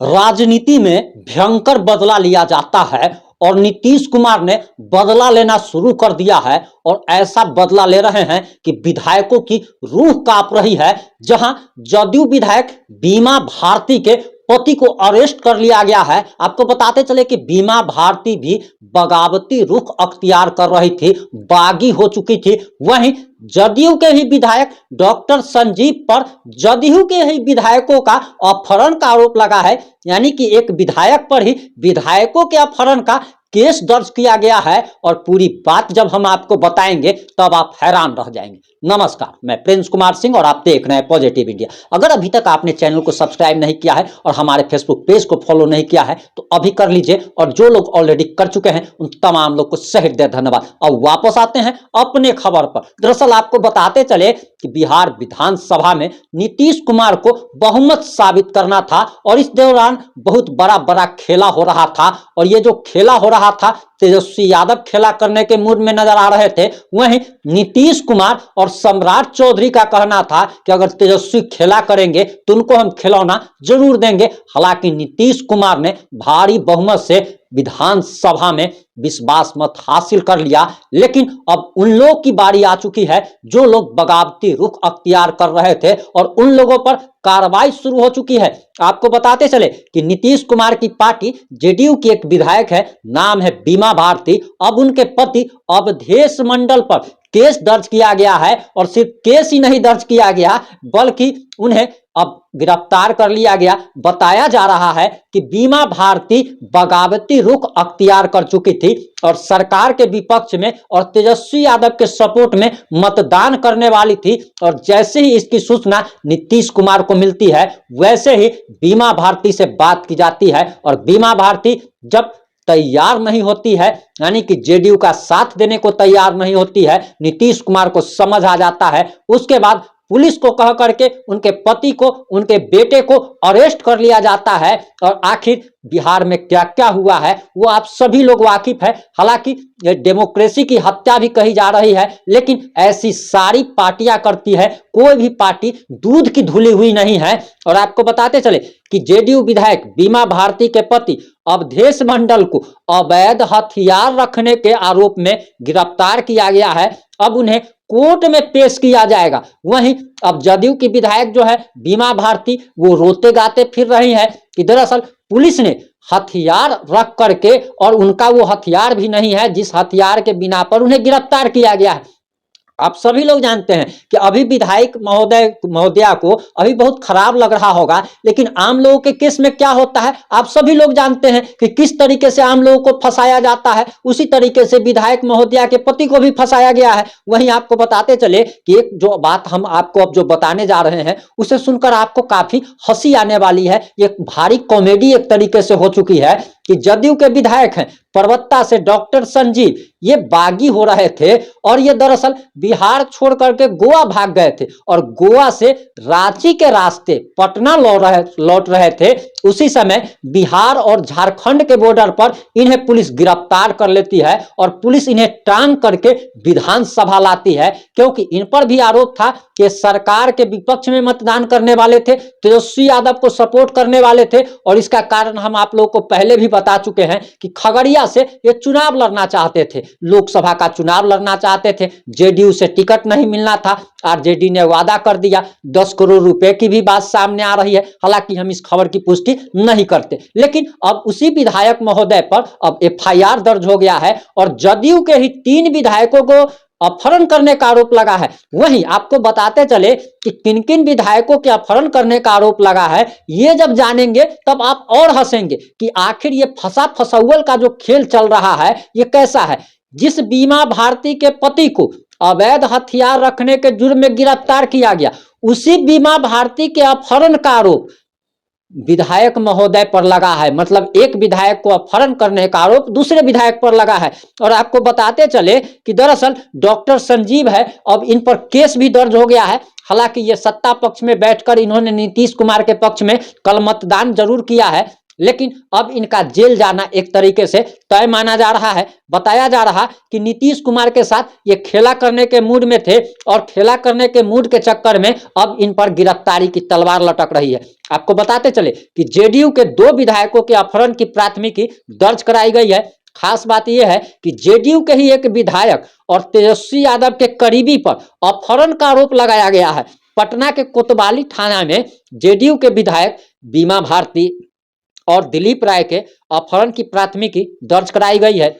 राजनीति में भयंकर बदला लिया जाता है और नीतीश कुमार ने बदला लेना शुरू कर दिया है और ऐसा बदला ले रहे हैं कि विधायकों की रूह कांप रही है। जहां जदयू विधायक बीमा भारती के पति को अरेस्ट कर लिया गया है। आपको बताते चले कि बीमा भारती भी बगावती रुख अख्तियार कर रही थी, बागी हो चुकी थी। वहीं जदयू के ही विधायक डॉक्टर संजीव पर जदयू के ही विधायकों का अपहरण का आरोप लगा है। यानी कि एक विधायक पर ही विधायकों के अपहरण का केस दर्ज किया गया है और पूरी बात जब हम आपको बताएंगे तब आप हैरान रह जाएंगे। नमस्कार, मैं प्रिंस कुमार सिंह और आप देख रहे हैं पॉजिटिव इंडिया। अगर अभी तक आपने चैनल को सब्सक्राइब नहीं किया है और हमारे फेसबुक पेज को फॉलो नहीं किया है तो अभी कर लीजिए, और जो लोग ऑलरेडी कर चुके हैं उन तमाम लोग को सही हृदय धन्यवाद। अब वापस आते हैं अपने खबर पर। दरअसल आपको बताते चले कि बिहार विधानसभा में नीतीश कुमार को बहुमत साबित करना था और इस दौरान बहुत बड़ा खेला हो रहा था। और ये जो खेला हो रहा था, तेजस्वी यादव खेला करने के मूड में नजर आ रहे थे। वहीं नीतीश कुमार और सम्राट चौधरी का कहना था कि अगर तेजस्वी खेला करेंगे तो उनको हम खिलौना जरूर देंगे। हालांकि नीतीश कुमार ने भारी बहुमत से विधानसभा में विश्वास मत हासिल कर लिया, लेकिन अब उन लोगों की बारी आ चुकी है जो लोग बगावती रुख अख्तियार कर रहे थे और उन लोगों पर कार्रवाई शुरू हो चुकी है। आपको बताते चले कि नीतीश कुमार की पार्टी जेडीयू की एक विधायक है, नाम है बीमा भारती। अब उनके पति अवधेश मंडल पर केस दर्ज किया गया है और सिर्फ केस ही नहीं दर्ज किया गया बल्कि उन्हें अब गिरफ्तार कर लिया गया। बताया जा रहा है कि बीमा भारती बगावती रुख अख्तियार कर चुकी थी और सरकार के विपक्ष में और तेजस्वी यादव के सपोर्ट में मतदान करने वाली थी। और जैसे ही इसकी सूचना नीतीश कुमार को मिलती है वैसे ही बीमा भारती से बात की जाती है और बीमा भारती जब तैयार नहीं होती है, यानी कि जेडीयू का साथ देने को तैयार नहीं होती है, नीतीश कुमार को समझ आ जाता है। उसके बाद पुलिस को कह करके उनके पति को, उनके बेटे को अरेस्ट कर लिया जाता है। और आखिर बिहार में क्या क्या हुआ है वो आप सभी लोग वाकिफ है। हालांकि डेमोक्रेसी की हत्या भी कही जा रही है, लेकिन ऐसी सारी पार्टियां करती है, कोई भी पार्टी दूध की धुली हुई नहीं है। और आपको बताते चले कि जेडीयू विधायक बीमा भारती के पति अवधेश मंडल को अवैध हथियार रखने के आरोप में गिरफ्तार किया गया है। अब उन्हें कोर्ट में पेश किया जाएगा। वहीं अब जदयू की विधायक जो है बीमा भारती, वो रोते गाते फिर रही है कि दरअसल पुलिस ने हथियार रख करके, और उनका वो हथियार भी नहीं है जिस हथियार के बिना पर उन्हें गिरफ्तार किया गया है। आप सभी लोग जानते हैं कि अभी विधायक महोदया को अभी बहुत खराब लग रहा होगा, लेकिन आम लोगों के केस में क्या होता है आप सभी लोग जानते हैं कि किस तरीके से आम लोगों को फंसाया जाता है। उसी तरीके से विधायक महोदया के पति को भी फंसाया गया है। वहीं आपको बताते चले कि एक जो बात हम आपको अब जो बताने जा रहे हैं उसे सुनकर आपको काफी हंसी आने वाली है। ये भारी कॉमेडी एक तरीके से हो चुकी है कि जदयू के विधायक हैं परबत्ता से डॉक्टर संजीव, ये बागी हो रहे थे और ये दरअसल बिहार छोड़ करके गोवा भाग गए थे और गोवा से रांची के रास्ते पटना लौट रहे थे। उसी समय बिहार और झारखंड के बॉर्डर पर इन्हें पुलिस गिरफ्तार कर लेती है और पुलिस इन्हें टांग करके विधानसभा लाती है, क्योंकि इन पर भी आरोप था कि सरकार के विपक्ष में मतदान करने वाले थे, तेजस्वी यादव को सपोर्ट करने वाले थे। और इसका कारण हम आप लोगों को पहले भी बता चुके हैं कि खगड़िया से ये चुनाव लड़ना चाहते थे, लोकसभा का चुनाव लड़ना चाहते थे। जेडीयू से टिकट नहीं मिलना था, आरजेडी ने वादा कर दिया। 10 करोड़ रुपए की भी बात सामने आ रही है। हालांकि हम इस खबर की पुष्टि नहीं करते, लेकिन अब उसी विधायक महोदय पर अब एफआईआर दर्ज हो गया है और जदयू के ही 3 विधायकों को अपहरण करने का आरोप लगा है। वहीं आपको बताते चले कि किन किन विधायकों के अपहरण करने का आरोप लगा है, ये जब जानेंगे तब आप और हंसेंगे कि आखिर ये फसाउल का जो खेल चल रहा है ये कैसा है। जिस बीमा भारती के पति को अवैध हथियार रखने के जुर्म में गिरफ्तार किया गया, उसी बीमा भारती के अपहरण का आरोप विधायक महोदय पर लगा है। मतलब एक विधायक को अपहरण करने का आरोप दूसरे विधायक पर लगा है। और आपको बताते चले कि दरअसल डॉक्टर संजीव है, अब इन पर केस भी दर्ज हो गया है। हालांकि ये सत्ता पक्ष में बैठकर इन्होंने नीतीश कुमार के पक्ष में कल मतदान जरूर किया है। लेकिन अब इनका जेल जाना एक तरीके से तय माना जा रहा है। बताया जा रहा कि नीतीश कुमार के साथ ये खेला करने के मूड में थे और खेला करने के मूड के चक्कर में अब इन पर गिरफ्तारी की तलवार लटक रही है। आपको बताते चले कि जेडीयू के 2 विधायकों के अपहरण की प्राथमिकी दर्ज कराई गई है। खास बात यह है कि जेडीयू के ही एक विधायक और तेजस्वी यादव के करीबी पर अपहरण का आरोप लगाया गया है। पटना के कोतवाली थाना में जेडीयू के विधायक बीमा भारती और दिलीप राय के अपहरण की प्राथमिकी दर्ज कराई गई है।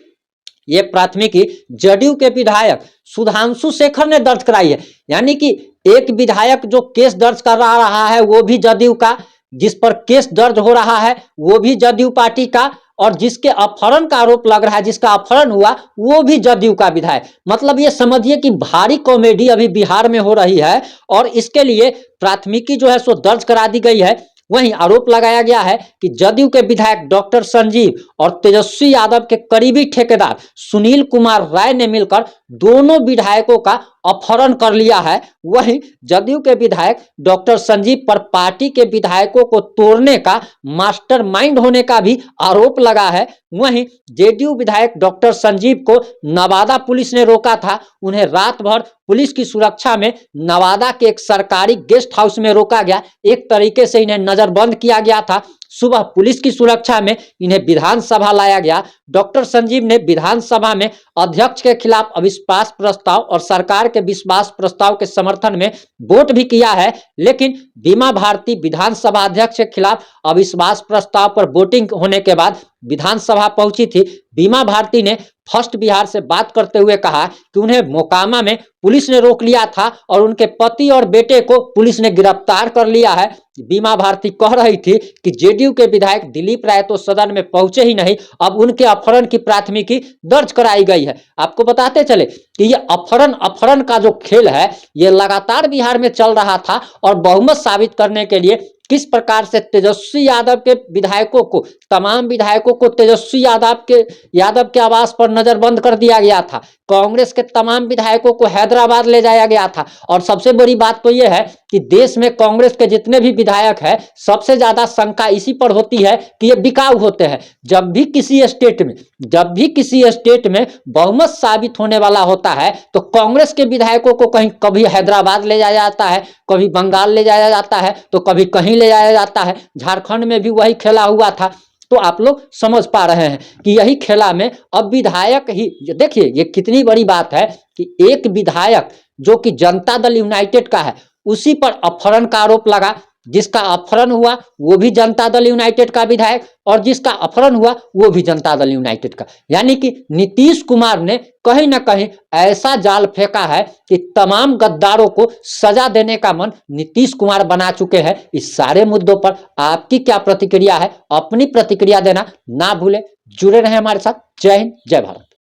ये प्राथमिकी जदयू के विधायक सुधांशु शेखर ने दर्ज कराई है। यानी कि एक विधायक जो केस दर्ज कर रहा है वो भी जदयू का, जिस पर केस दर्ज हो रहा है वो भी जदयू पार्टी का, और जिसके अपहरण का आरोप लग रहा है, जिसका अपहरण हुआ वो भी जदयू का विधायक। मतलब ये समझिए कि भारी कॉमेडी अभी बिहार में हो रही है और इसके लिए प्राथमिकी जो है सो दर्ज करा दी गई है। वहीं आरोप लगाया गया है कि जदयू के विधायक डॉक्टर संजीव और तेजस्वी यादव के करीबी ठेकेदार सुनील कुमार राय ने मिलकर दोनों विधायकों का अपहरण कर लिया है। वहीं जदयू के विधायक डॉक्टर संजीव पर पार्टी के विधायकों को तोड़ने का मास्टरमाइंड होने का भी आरोप लगा है। वहीं जेडीयू विधायक डॉक्टर संजीव को नवादा पुलिस ने रोका था। उन्हें रात भर पुलिस की सुरक्षा में नवादा के एक सरकारी गेस्ट हाउस में रोका गया। एक तरीके से इन्हें नजरबंद किया गया था। सुबह पुलिस की सुरक्षा में इन्हें विधानसभा लाया गया। डॉक्टर संजीव ने विधानसभा में अध्यक्ष के खिलाफ अविश्वास प्रस्ताव और सरकार के विश्वास प्रस्ताव के समर्थन में वोट भी किया है, लेकिन बीमा भारती विधानसभा अध्यक्ष के खिलाफ अविश्वास प्रस्ताव पर वोटिंग होने के बाद विधानसभा पहुंची थी। बीमा भारती ने फर्स्ट बिहार से बात करते हुए कहा कि उन्हें मोकामा में पुलिस ने रोक लिया था और उनके पति और बेटे को पुलिस ने गिरफ्तार कर लिया है। बीमा भारती कह रही थी कि जेडीयू के विधायक दिलीप राय तो सदन में पहुंचे ही नहीं, अब उनके अपहरण की प्राथमिकी दर्ज कराई गई है। आपको बताते चले कि ये अपहरण का जो खेल है ये लगातार बिहार में चल रहा था और बहुमत साबित करने के लिए किस प्रकार से तेजस्वी यादव के विधायकों को, तमाम विधायकों को तेजस्वी यादव के आवास पर नजरबंद कर दिया गया था। कांग्रेस के तमाम विधायकों को हैदराबाद ले जाया गया था। और सबसे बड़ी बात तो यह है कि देश में कांग्रेस के जितने भी विधायक हैं सबसे ज्यादा शंका इसी पर होती है कि ये बिकाऊ होते हैं। जब भी किसी स्टेट में बहुमत साबित होने वाला होता है तो कांग्रेस के विधायकों को कभी हैदराबाद ले जाया जाता है, कभी बंगाल ले जाया जाता है, तो कभी कहीं ले जाया जाता है। झारखंड में भी वही खेला हुआ था। तो आप लोग समझ पा रहे हैं कि यही खेला में अब विधायक ही, देखिए ये कितनी बड़ी बात है कि एक विधायक जो कि जनता दल यूनाइटेड का है उसी पर अपहरण का आरोप लगा। जिसका अपहरण हुआ वो भी जनता दल यूनाइटेड का विधायक और जिसका अपहरण हुआ वो भी जनता दल यूनाइटेड का। यानी कि नीतीश कुमार ने कहीं ना कहीं ऐसा जाल फेंका है कि तमाम गद्दारों को सजा देने का मन नीतीश कुमार बना चुके हैं। इस सारे मुद्दों पर आपकी क्या प्रतिक्रिया है? अपनी प्रतिक्रिया देना ना भूले। जुड़े रहे हमारे साथ। जय हिंद, जय भारत।